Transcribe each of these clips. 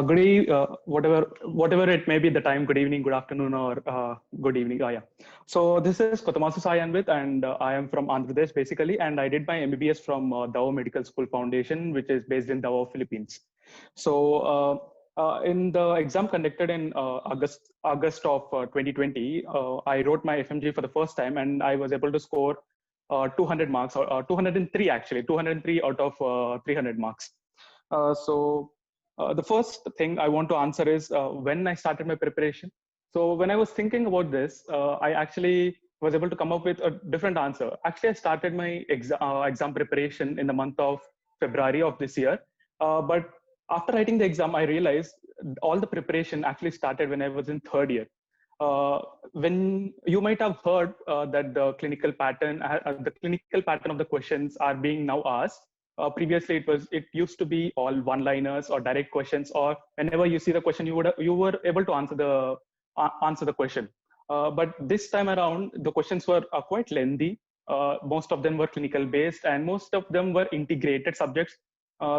Whatever it may be, the time. Good evening, good afternoon, or good evening. Yeah. So this is Kotamasu Sayanvit, and I am from Andhra Pradesh basically, and I did my MBBS from Davao Medical School Foundation, which is based in Davao, Philippines. So in the exam conducted in August of 2020, I wrote my FMG for the first time, and I was able to score 200 marks, or 203 actually, 203 out of 300 marks. The first thing I want to answer is when I started my preparation. So when I was thinking about this, I actually was able to come up with a different answer. Actually, I started my exam preparation in the month of February of this year. But after writing the exam, I realized all the preparation actually started when I was in third year. When you might have heard that the clinical pattern of the questions are being now asked. Previously, it used to be all one-liners or direct questions, or whenever you see the question, you were able to answer the question. But this time around, the questions were quite lengthy. Most of them were clinical based, and most of them were integrated subjects.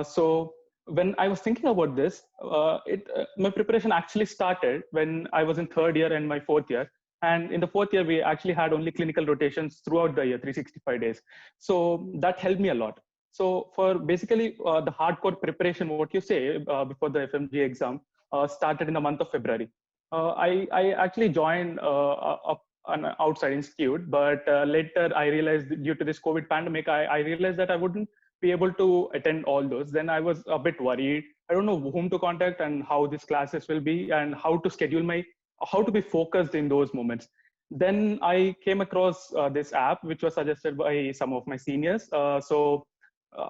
So when I was thinking about this, my preparation actually started when I was in third year and my fourth year. And in the fourth year, we actually had only clinical rotations throughout the year, 365 days. So that helped me a lot. So for basically the hardcore preparation, what you say before the FMG exam started in the month of February. I actually joined an outside institute, but later I realized due to this COVID pandemic, I realized that I wouldn't be able to attend all those. Then I was a bit worried. I don't know whom to contact and how these classes will be and how to schedule how to be focused in those moments. Then I came across this app, which was suggested by some of my seniors.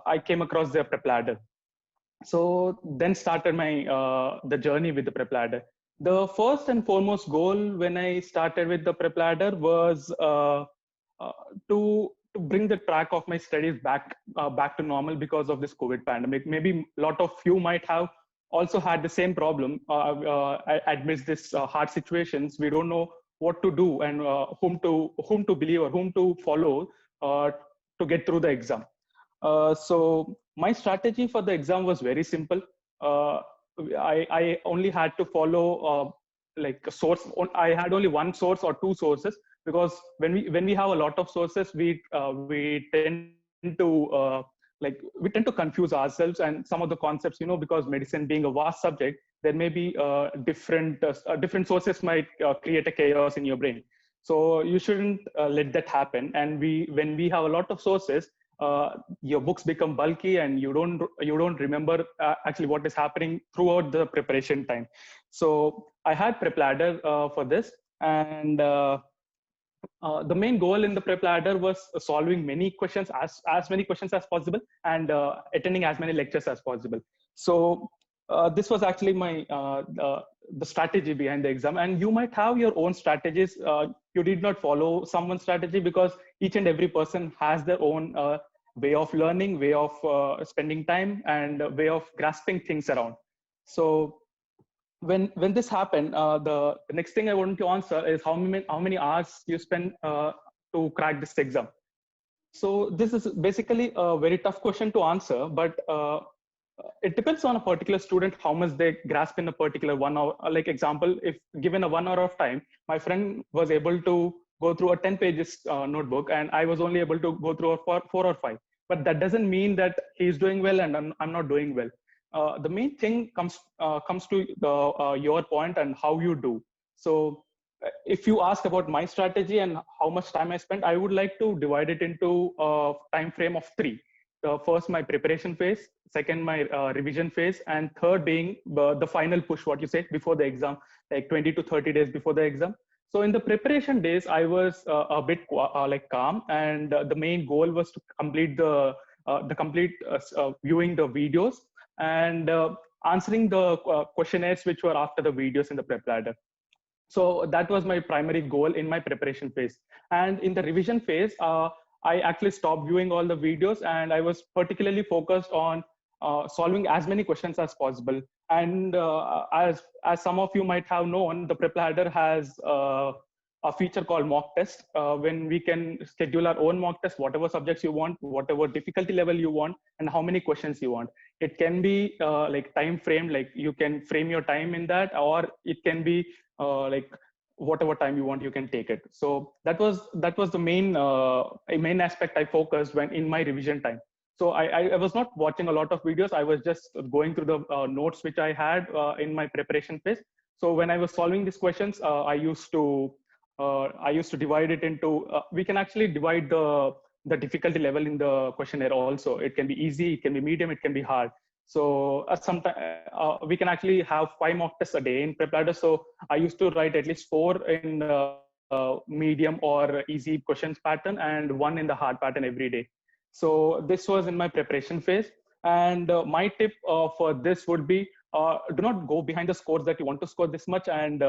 I came across their prep ladder. So then started my the journey with the prep ladder. The first and foremost goal when I started with the prep ladder was to bring the track of my studies back to normal because of this COVID pandemic. Maybe a lot of you might have also had the same problem amidst this hard situations. We don't know what to do and whom to believe or whom to follow to get through the exam. So my strategy for the exam was very simple. I only had to follow like a source. I had only one source or two sources, because when we have a lot of sources, we tend to we tend to confuse ourselves and some of the concepts, because medicine being a vast subject, there may be different sources might create a chaos in your brain. So you shouldn't let that happen. And when we have a lot of sources, your books become bulky and you don't remember actually what is happening throughout the preparation time. So I had prep ladder for this, and the main goal in the prep ladder was solving many questions, as many questions as possible, and attending as many lectures as possible. So this was actually my the strategy behind the exam. And you might have your own strategies. You did not follow someone's strategy, because each and every person has their own way of learning, way of spending time, and way of grasping things around. So when this happened, the next thing I want to answer is how many hours you spend to crack this exam. So this is basically a very tough question to answer, but it depends on a particular student how much they grasp in a particular 1 hour. Like example, if given a 1 hour of time, my friend was able to go through a 10 pages notebook, and I was only able to go through a 4 or 5. But that doesn't mean that he's doing well and I'm not doing well. The main thing comes to your point and how you do. So if you ask about my strategy and how much time I spent, I would like to divide it into a time frame of 3. First, my preparation phase, second, my revision phase, and third being the final push, what you say, before the exam, like 20 to 30 days before the exam. So in the preparation days, I was a bit calm, and the main goal was to complete viewing the videos and answering the questionnaires which were after the videos in the prep ladder. So that was my primary goal in my preparation phase. And in the revision phase, I actually stopped viewing all the videos, and I was particularly focused on solving as many questions as possible. And as some of you might have known, the prep ladder has a feature called mock test, when we can schedule our own mock test, whatever subjects you want, whatever difficulty level you want, and how many questions you want. It can be like time frame, like you can frame your time in that, or it can be like whatever time you want, you can take it. So that was the main aspect I focused when in my revision time. So I was not watching a lot of videos. I was just going through the notes which I had in my preparation phase. So when I was solving these questions, I used to divide it into. We can actually divide the difficulty level in the questionnaire also. It can be easy, it can be medium, it can be hard. So sometimes we can actually have 5 mock tests a day in PrepLadder. So I used to write at least 4 in medium or easy questions pattern and 1 in the hard pattern every day. So this was in my preparation phase. And my tip for this would be, do not go behind the scores that you want to score this much. And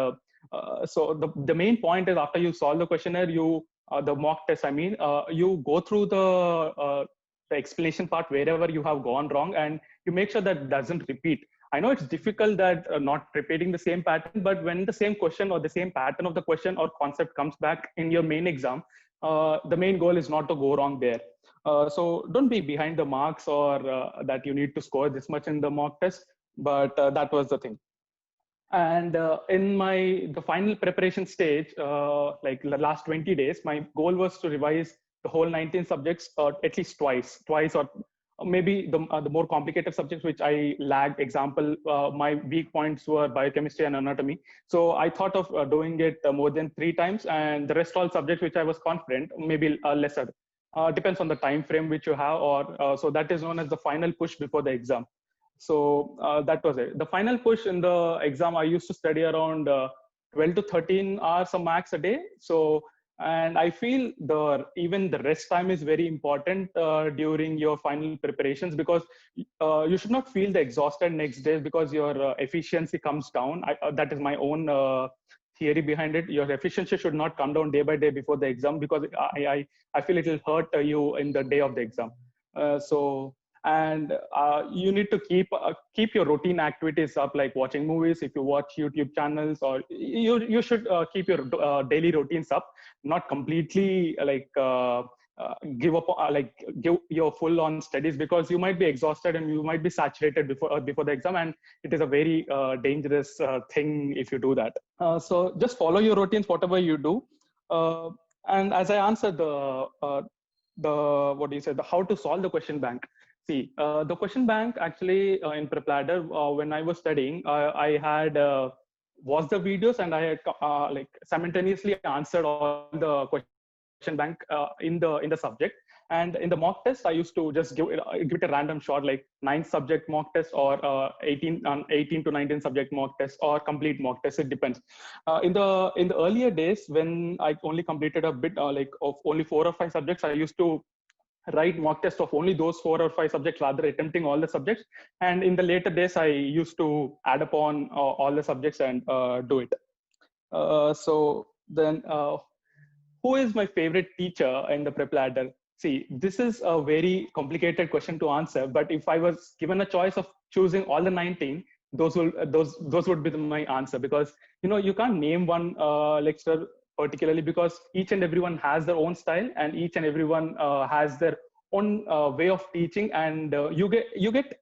so the main point is, after you solve the questionnaire, the mock test, I mean, you go through the explanation part wherever you have gone wrong, and you make sure that doesn't repeat. I know it's difficult that not repeating the same pattern, but when the same question or the same pattern of the question or concept comes back in your main exam, the main goal is not to go wrong there. So don't be behind the marks, or that you need to score this much in the mock test. But that was the thing. And in the final preparation stage, like the last 20 days, my goal was to revise the whole 19 subjects at least twice, or maybe the more complicated subjects which I lagged. Example, my weak points were biochemistry and anatomy. So I thought of doing it more than 3 times, and the rest all subjects which I was confident, maybe lesser. Depends on the time frame which you have, or so that is known as the final push before the exam. So that was it. The final push in the exam, I used to study around 12 to 13 hours a max a day. So, and I feel even the rest time is very important during your final preparations, because you should not feel the exhausted next day, because your efficiency comes down. That is my own theory behind it. Your efficiency should not come down day by day before the exam, because I feel it will hurt you in the day of the exam. And you need to keep your routine activities up, like watching movies. If you watch YouTube channels, or you should keep your daily routines up, not completely like give up, give your full on studies, because you might be exhausted and you might be saturated before the exam, and it is a very dangerous thing if you do that. So just follow your routines, whatever you do. And as I answered the what do you say, the how to solve the question bank. See, the question bank actually in PrepLadder, when I was studying, I had watched the videos, and I had like simultaneously answered all the question bank in the subject. And in the mock test, I used to just give it a random shot, like 9 subject mock test, or 18 to 19 subject mock test, or complete mock test. It depends. In the earlier days, when I only completed a bit like of only 4 or 5 subjects, I used to write mock test of only those 4 or 5 subjects, rather attempting all the subjects. And in the later days, I used to add upon all the subjects and do it. So then, who is my favorite teacher in the PrepLadder? See, this is a very complicated question to answer, but if I was given a choice of choosing all the 19, those would be my answer, because you can't name one lecturer particularly, because each and everyone has their own style, and each and everyone has their own way of teaching, and you get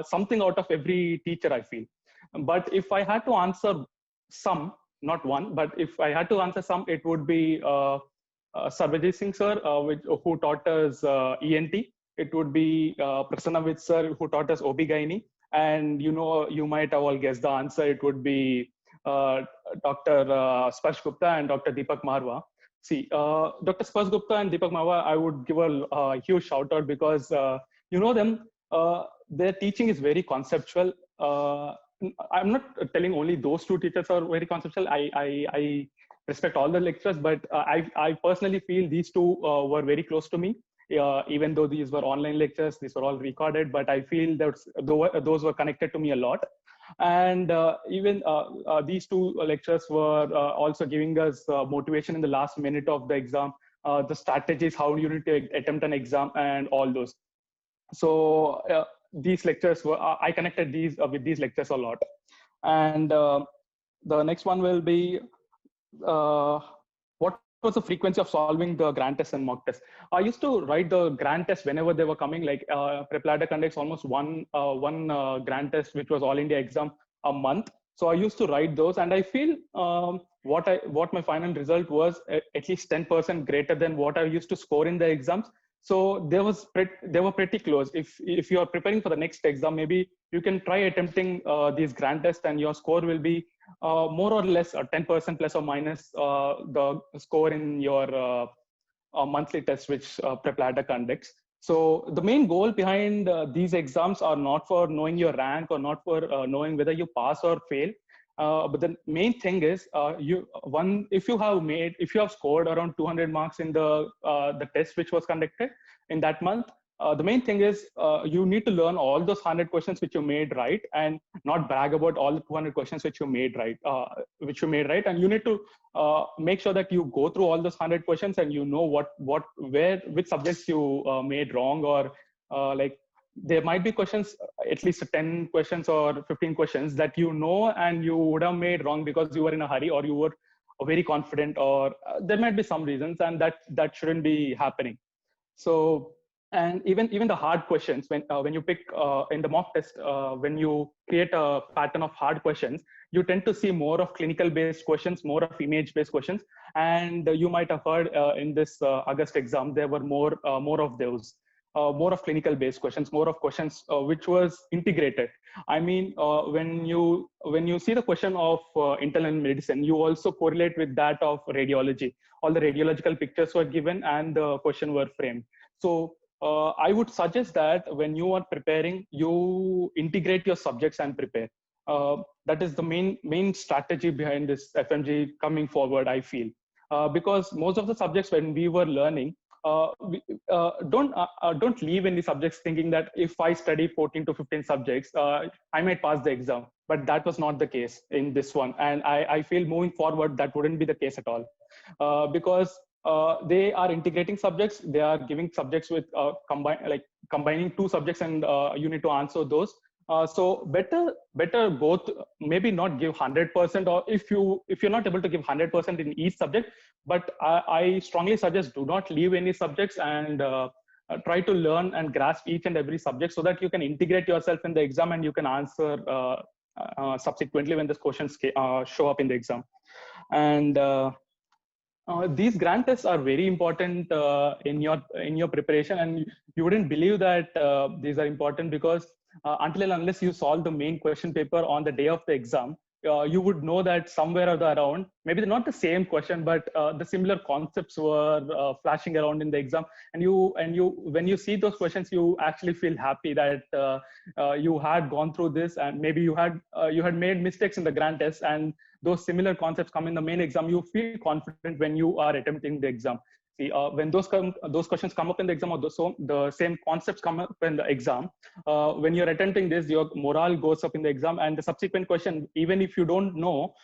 something out of every teacher, I feel. But if I had to answer some, not one, but if I had to answer some, it would be Sarvajit Singh sir, who taught us ENT. It would be Prasanna sir, who taught us OB-GYN. And you might have all guessed the answer. It would be Dr. Sparsh Gupta and Dr. Deepak Marwa. See, Dr. Sparsh Gupta and Deepak Marwa, I would give a huge shout out, because you know them. Their teaching is very conceptual. I'm not telling only those 2 teachers are very conceptual. I respect all the lecturers, but I personally feel these 2 were very close to me. Even though these were online lectures, these were all recorded, but I feel that those were connected to me a lot. And even these 2 lectures were also giving us motivation in the last minute of the exam, the strategies, how you need to attempt an exam, and all those. So these lectures were, I connected with these lectures a lot. And the next one will be was the frequency of solving the grand test and mock test. I used to write the grand test whenever they were coming. Like Prepladder conducts almost one grand test, which was all India exam a month. So I used to write those, and I feel what my final result was at least 10% greater than what I used to score in the exams. So they were pretty close. If you are preparing for the next exam, maybe you can try attempting these grand tests, and your score will be more or less 10% plus or minus the score in your monthly test which Prepladder conducts. So the main goal behind these exams are not for knowing your rank or not for knowing whether you pass or fail. But the main thing is if you have scored around 200 marks in the test which was conducted in that month, the main thing is you need to learn all those 100 questions which you made right, and not brag about all the 200 questions which you made right. And you need to make sure that you go through all those 100 questions, and you know which subjects you made wrong, or like there might be questions, at least 10 questions or 15 questions that you know and you would have made wrong because you were in a hurry, or you were very confident, or there might be some reasons, and that shouldn't be happening. So, and even the hard questions, when you pick in the mock test, when you create a pattern of hard questions, you tend to see more of clinical based questions, more of image based questions. And you might have heard in this August exam there were more of those, more of clinical based questions, more of questions which was integrated. I mean, when you see the question of internal medicine, you also correlate with that of radiology. All the radiological pictures were given and the question were framed. So I would suggest that when you are preparing, you integrate your subjects and prepare. That is the main strategy behind this FMG coming forward, I feel. Because most of the subjects when we were learning, don't leave any subjects thinking that if I study 14 to 15 subjects, I might pass the exam. But that was not the case in this one. And I feel moving forward, that wouldn't be the case at all. Because they are integrating subjects. They are giving subjects with combining two subjects, and you need to answer those. So better both, maybe not give 100%, or if you're not able to give 100% in each subject, but I strongly suggest do not leave any subjects, and try to learn and grasp each and every subject so that you can integrate yourself in the exam, and you can answer subsequently when the questions show up in the exam. And these grand tests are very important in your preparation, and you wouldn't believe that these are important, because until and unless you solve the main question paper on the day of the exam, you would know that somewhere or around, maybe not the same question, but the similar concepts were flashing around in the exam. And when you see those questions, you actually feel happy that you had gone through this, and maybe you had made mistakes in the grand test, and those similar concepts come in the main exam. You feel confident when you are attempting the exam. See, when those questions come up in the exam, or the same concepts come up in the exam, when you're attempting this, your morale goes up in the exam, and the subsequent question, even if you don't know,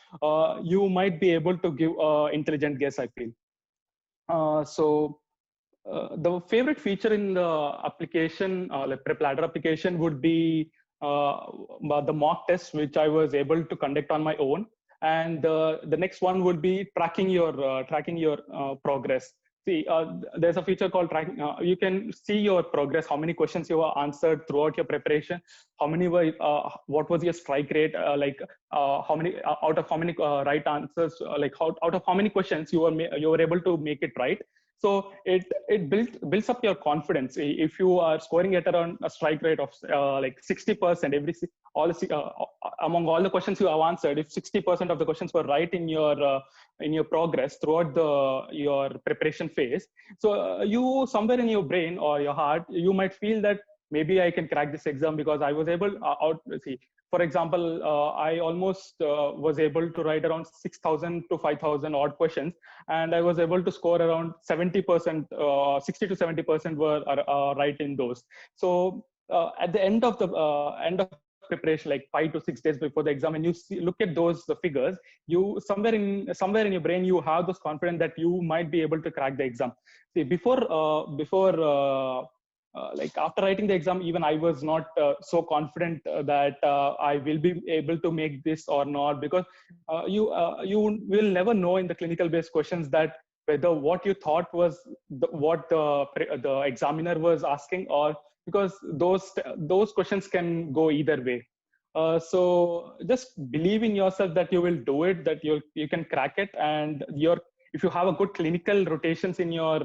you might be able to give intelligent guess, I feel. The favorite feature in the application, like Prepladder application, would be the mock test, which I was able to conduct on my own. And the next one would be tracking your progress. See, there's a feature called tracking. You can see your progress, how many questions you have answered throughout your preparation, how many were, what was your strike rate, how many out of how many right answers, out of how many questions you were able to make it right. So it builds up your confidence. If you are scoring at around a strike rate of 60%, among all the questions you have answered, if 60% of the questions were right in your progress throughout your preparation phase, so you somewhere in your brain or your heart, you might feel that maybe I can crack this exam because I was able for example, I almost was able to write around 6,000 to 5,000 odd questions, and I was able to score around 70%, 60 to 70% were right in those. So at the end of preparation, like 5 to 6 days before the exam, and you look at those figures, you somewhere in your brain you have this confidence that you might be able to crack the exam. See, like after writing the exam, even I was not so confident that I will be able to make this or not, because you will never know in the clinical based questions that whether what you thought was what the examiner was asking, or because those questions can go either way. So just believe in yourself that you will do it, that you can crack it, and if you have a good clinical rotations in your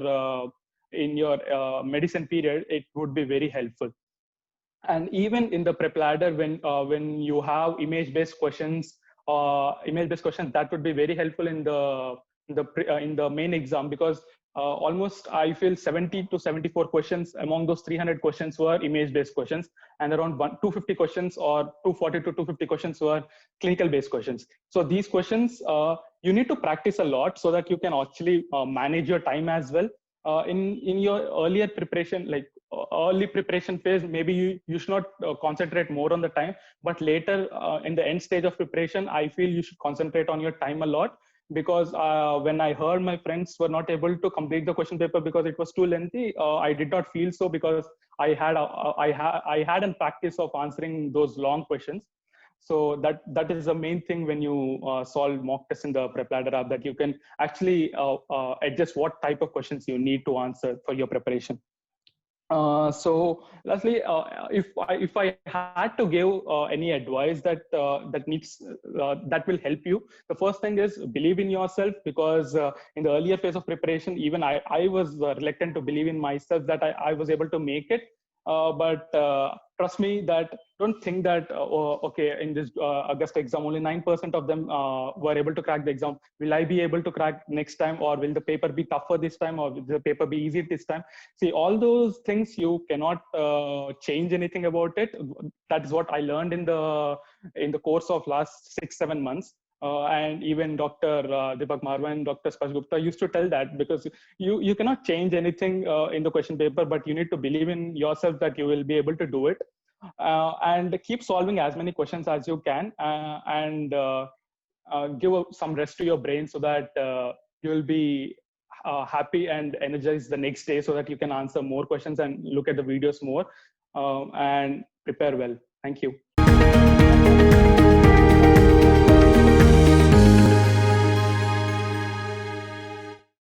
medicine period, it would be very helpful. And even in the prep ladder, when you have image-based questions, that would be very helpful in the main exam, because almost I feel 70 to 74 questions among those 300 questions were image-based questions, and around 250 questions or 240 to 250 questions were clinical-based questions. So these questions, you need to practice a lot so that you can actually manage your time as well. In your earlier preparation, like early preparation phase, maybe you should not concentrate more on the time, but later in the end stage of preparation, I feel you should concentrate on your time a lot, because when I heard my friends were not able to complete the question paper because it was too lengthy, I did not feel so, because I had a practice of answering those long questions. So that is the main thing when you solve mock tests in the PrepLadder app, that you can actually adjust what type of questions you need to answer for your preparation. So lastly, if I had to give any advice that that will help you, the first thing is believe in yourself, because in the earlier phase of preparation, even I was reluctant to believe in myself that I was able to make it. But trust me, that don't think that okay, in this Augusta exam only 9% of them were able to crack the exam. Will I be able to crack next time, or will the paper be tougher this time, or will the paper be easy this time? See, all those things you cannot change anything about it. That is what I learned in the course of last 6-7 months. And even Dr. Deepak Marwa and Dr. Sparsh Gupta used to tell that, because you cannot change anything in the question paper, but you need to believe in yourself that you will be able to do it, and keep solving as many questions as you can, and give some rest to your brain, so that you will be happy and energized the next day, so that you can answer more questions and look at the videos more, and prepare well. Thank you.